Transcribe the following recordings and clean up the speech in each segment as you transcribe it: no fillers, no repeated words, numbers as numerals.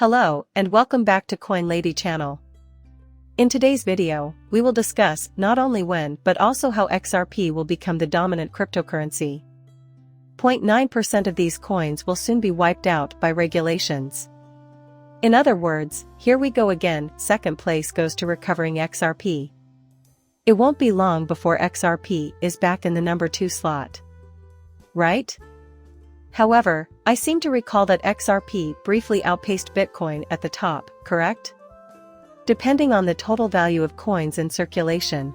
Hello, and welcome back to Coin Lady channel. In today's video, we will discuss not only when but also how XRP will become the dominant cryptocurrency. 0.9% of these coins will soon be wiped out by regulations. In other words, here we go again, second place goes to recovering XRP. It won't be long before XRP is back in the number 2 slot. Right? However, I seem to recall that XRP briefly outpaced Bitcoin at the top, correct? Depending on the total value of coins in circulation.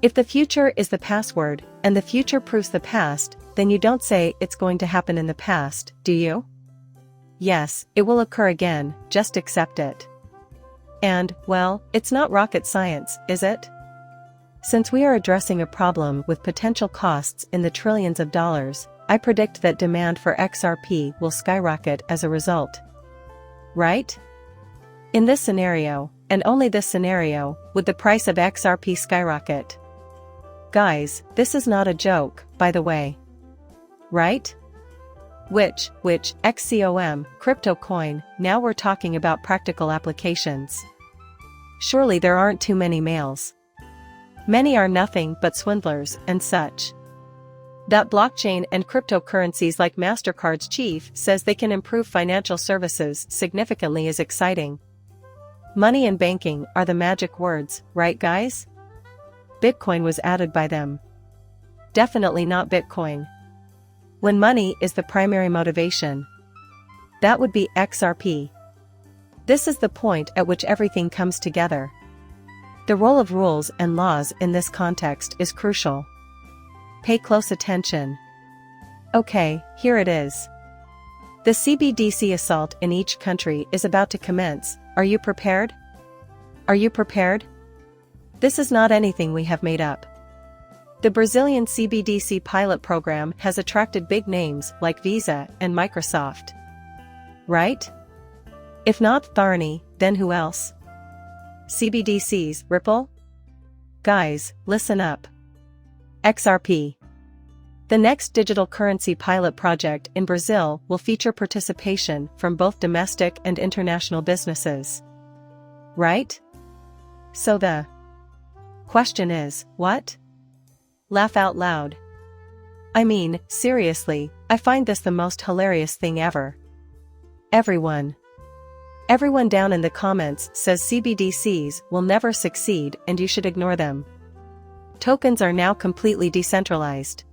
If the future is the password, and the future proves the past, then you don't say it's going to happen in the past, do you? Yes, it will occur again, just accept it. And, well, it's not rocket science, is it? Since we are addressing a problem with potential costs in the trillions of dollars, I predict that demand for XRP will skyrocket as a result. Right? In this scenario, and only this scenario, would the price of XRP skyrocket. Guys, this is not a joke, by the way. Right? Which, XCOM, crypto coin, now we're talking about practical applications. Surely there aren't too many males. Many are nothing but swindlers and such. That blockchain and cryptocurrencies like MasterCard's chief says they can improve financial services significantly is exciting. Money and banking are the magic words, right guys? Bitcoin was added by them. Definitely not Bitcoin. When money is the primary motivation, that would be XRP. This is the point at which everything comes together. The role of rules and laws in this context is crucial. Pay close attention. Okay, here it is. The CBDC assault in each country is about to commence. Are you prepared? Are you prepared? This is not anything we have made up. The Brazilian CBDC pilot program has attracted big names like Visa and Microsoft. Right? If not Tharni, then who else? CBDCs, Ripple? Guys, listen up. XRP. The next digital currency pilot project in Brazil will feature participation from both domestic and international businesses. Right? So the question is, what? Laugh out loud. I mean, seriously, I find this the most hilarious thing ever. Everyone down in the comments says CBDCs will never succeed and you should ignore them. Tokens are now completely decentralized.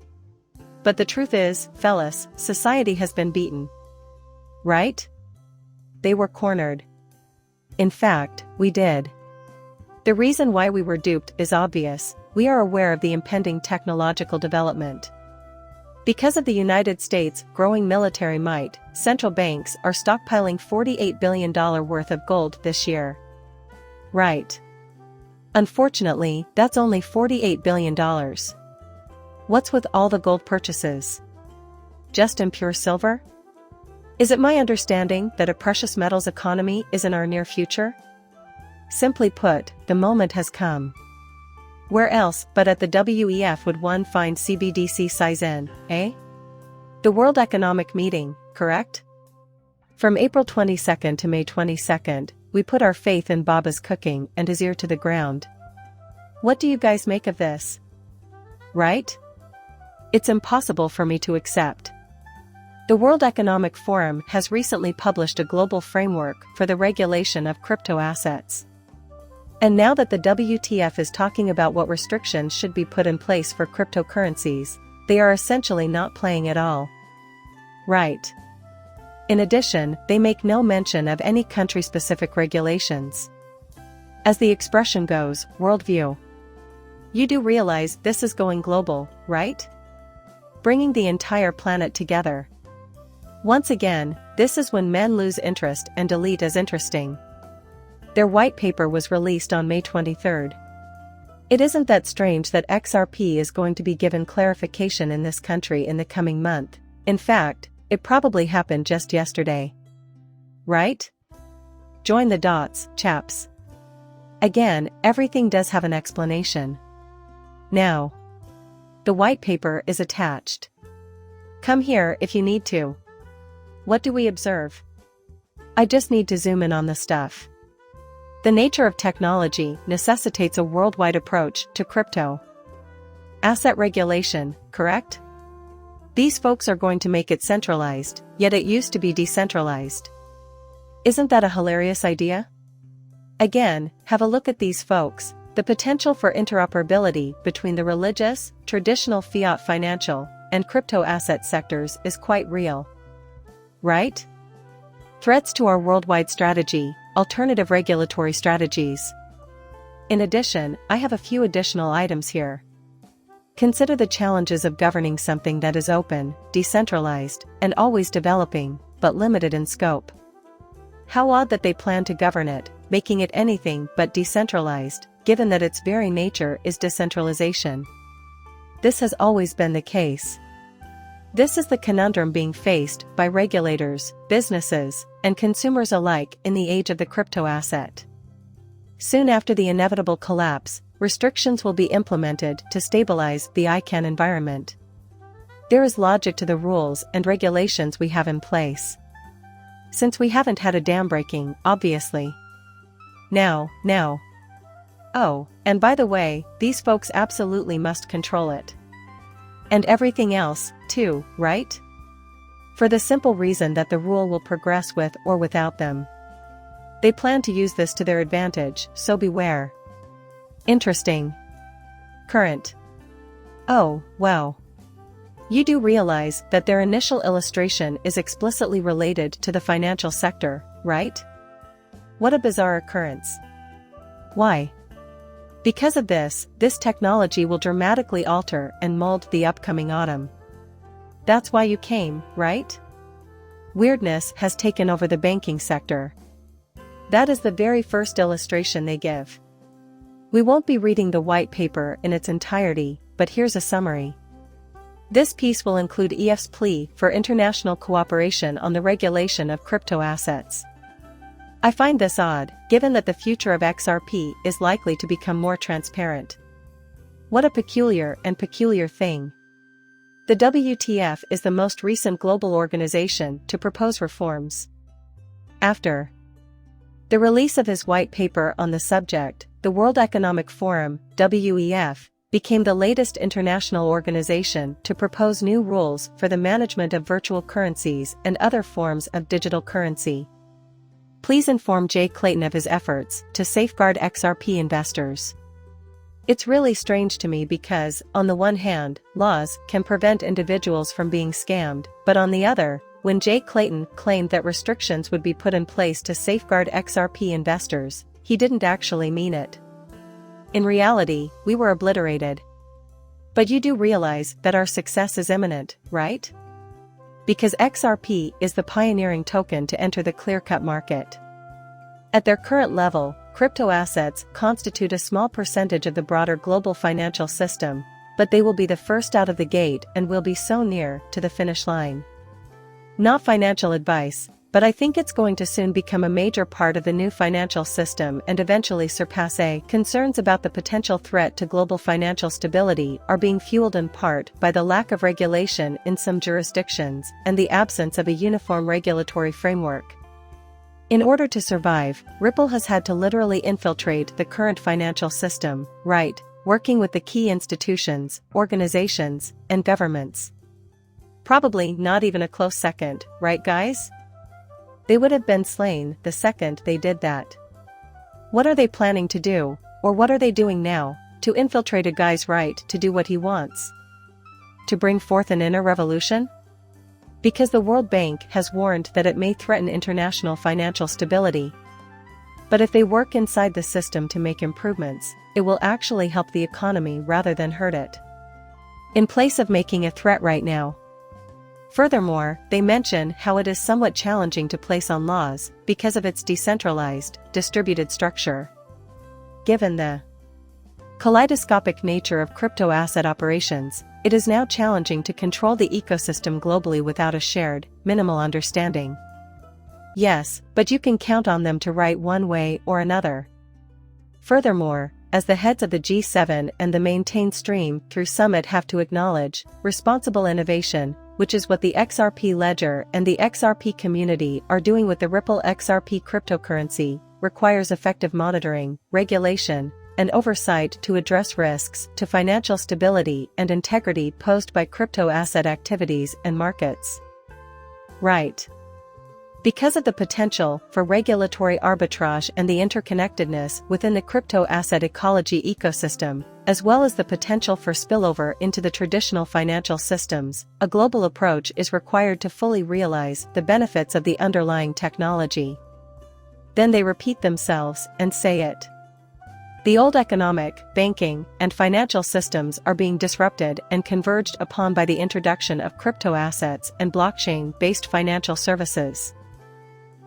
But the truth is, fellas, society has been beaten. Right? They were cornered. In fact, we did. The reason why we were duped is obvious. We are aware of the impending technological development. Because of the United States' growing military might, central banks are stockpiling $48 billion worth of gold this year. Right. Unfortunately, that's only $48 billion. What's with all the gold purchases? Just in pure silver? Is it my understanding that a precious metals economy is in our near future? Simply put, the moment has come. Where else but at the WEF would one find CBDC size in, eh? The World Economic Meeting, correct? From April 22nd to May 22nd, we put our faith in Baba's cooking and his ear to the ground. What do you guys make of this? Right? It's impossible for me to accept. The World Economic Forum has recently published a global framework for the regulation of crypto assets. And now that the WTF is talking about what restrictions should be put in place for cryptocurrencies, they are essentially not playing at all. Right. In addition, they make no mention of any country-specific regulations. As the expression goes, worldview. You do realize this is going global, right? Bringing the entire planet together. Once again, this is when men lose interest and delete as interesting. Their white paper was released on May 23rd. It isn't that strange that XRP is going to be given clarification in this country in the coming month. In fact, it probably happened just yesterday. Right? Join the dots, chaps. Again, everything does have an explanation. Now, the white paper is attached. Come here if you need to. What do we observe? I just need to zoom in on the stuff. The nature of technology necessitates a worldwide approach to crypto asset regulation, correct? These folks are going to make it centralized, yet it used to be decentralized. Isn't that a hilarious idea? Again, have a look at these folks. The potential for interoperability between the religious, traditional fiat financial, and crypto asset sectors is quite real. Right? Threats to our worldwide strategy, alternative regulatory strategies. In addition, I have a few additional items here. Consider the challenges of governing something that is open, decentralized, and always developing, but limited in scope. How odd that they plan to govern it, making it anything but decentralized, given that its very nature is decentralization. This has always been the case. This is the conundrum being faced by regulators, businesses, and consumers alike in the age of the crypto asset. Soon after the inevitable collapse, restrictions will be implemented to stabilize the ICANN environment. There is logic to the rules and regulations we have in place. Since we haven't had a dam breaking, obviously. Now. Oh, and by the way, these folks absolutely must control it. And everything else, too, right? For the simple reason that the rule will progress with or without them. They plan to use this to their advantage, so beware. Interesting. Current. Oh, wow. You do realize that their initial illustration is explicitly related to the financial sector, right? What a bizarre occurrence. Why? Because of this technology will dramatically alter and mold the upcoming autumn. That's why you came, right? Weirdness has taken over the banking sector. That is the very first illustration they give. We won't be reading the white paper in its entirety, but here's a summary. This piece will include EF's plea for international cooperation on the regulation of crypto assets. I find this odd, given that the future of XRP is likely to become more transparent. What a peculiar thing. The WTF is the most recent global organization to propose reforms. After the release of his white paper on the subject, the World Economic Forum, WEF, became the latest international organization to propose new rules for the management of virtual currencies and other forms of digital currency. Please inform Jay Clayton of his efforts to safeguard XRP investors. It's really strange to me because, on the one hand, laws can prevent individuals from being scammed, but on the other, when Jay Clayton claimed that restrictions would be put in place to safeguard XRP investors, he didn't actually mean it. In reality, we were obliterated. But you do realize that our success is imminent, right? Because XRP is the pioneering token to enter the clear-cut market. At their current level, crypto assets constitute a small percentage of the broader global financial system, but they will be the first out of the gate and will be so near to the finish line. Not financial advice, but I think it's going to soon become a major part of the new financial system and eventually surpass it. Concerns about the potential threat to global financial stability are being fueled in part by the lack of regulation in some jurisdictions and the absence of a uniform regulatory framework. In order to survive, Ripple has had to literally infiltrate the current financial system, right, working with the key institutions, organizations, and governments. Probably not even a close second, right guys? They would have been slain the second they did that. What are they planning to do, or what are they doing now, to infiltrate a guy's right to do what he wants? To bring forth an inner revolution? Because the World Bank has warned that it may threaten international financial stability. But if they work inside the system to make improvements, it will actually help the economy rather than hurt it. In place of making a threat right now. Furthermore, they mention how it is somewhat challenging to place on laws because of its decentralized, distributed structure. Given the kaleidoscopic nature of crypto asset operations, it is now challenging to control the ecosystem globally without a shared, minimal understanding. Yes, but you can count on them to write one way or another. Furthermore, as the heads of the G7 and the maintained stream through summit have to acknowledge, responsible innovation, which is what the XRP ledger and the XRP community are doing with the Ripple XRP cryptocurrency, requires effective monitoring, regulation, and oversight to address risks to financial stability and integrity posed by crypto asset activities and markets. Right. Because of the potential for regulatory arbitrage and the interconnectedness within the crypto asset ecology ecosystem, as well as the potential for spillover into the traditional financial systems, a global approach is required to fully realize the benefits of the underlying technology. Then they repeat themselves and say it. The old economic, banking, and financial systems are being disrupted and converged upon by the introduction of crypto assets and blockchain-based financial services.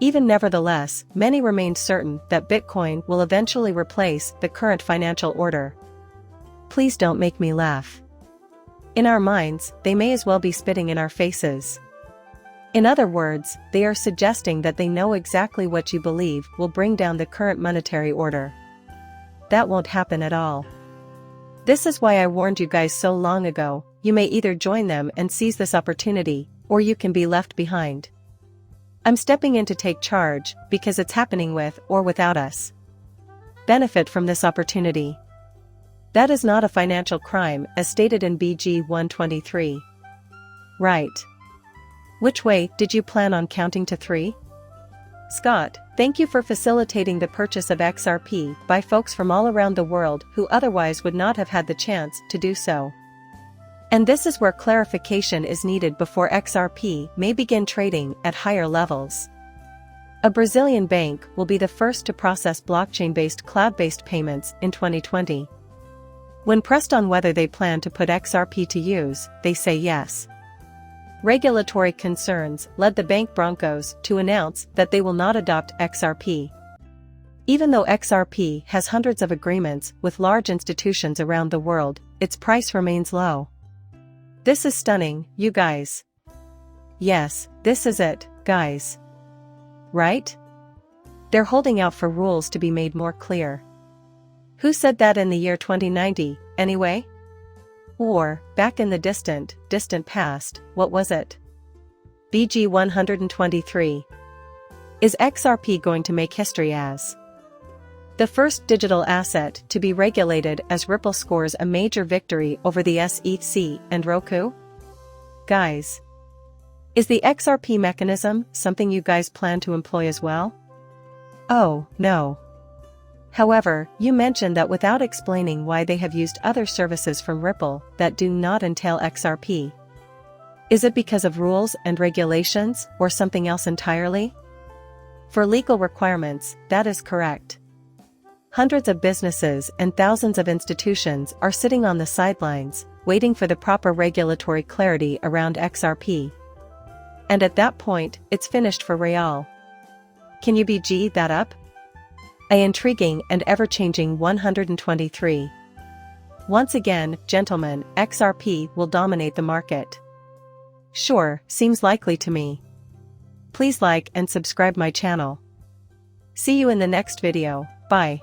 Even nevertheless, many remain certain that Bitcoin will eventually replace the current financial order. Please don't make me laugh. In our minds, they may as well be spitting in our faces. In other words, they are suggesting that they know exactly what you believe will bring down the current monetary order. That won't happen at all. This is why I warned you guys so long ago. You may either join them and seize this opportunity, or you can be left behind. I'm stepping in to take charge, because it's happening with or without us. Benefit from this opportunity. That is not a financial crime as stated in BG 123. Right. Which way did you plan on counting to 3? Scott, thank you for facilitating the purchase of XRP by folks from all around the world who otherwise would not have had the chance to do so. And this is where clarification is needed before XRP may begin trading at higher levels. A Brazilian bank will be the first to process blockchain-based cloud-based payments in 2020. When pressed on whether they plan to put XRP to use, they say yes. Regulatory concerns led the bank Broncos to announce that they will not adopt XRP. Even though XRP has hundreds of agreements with large institutions around the world, its price remains low. This is stunning, you guys. Yes, this is it, guys. Right? They're holding out for rules to be made more clear. Who said that in the year 2090, anyway? Or, back in the distant past, what was it? BG 123. Is XRP going to make history as the first digital asset to be regulated as Ripple scores a major victory over the SEC and Roku? Guys. Is the XRP mechanism something you guys plan to employ as well? Oh, no. However, you mentioned that without explaining why they have used other services from Ripple that do not entail XRP. Is it because of rules and regulations, or something else entirely? For legal requirements, that is correct. Hundreds of businesses and thousands of institutions are sitting on the sidelines, waiting for the proper regulatory clarity around XRP. And at that point, it's finished for real. Can you BG that up? A intriguing and ever-changing 123. Once again, gentlemen, XRP will dominate the market. Sure, seems likely to me. Please like and subscribe my channel. See you in the next video, bye.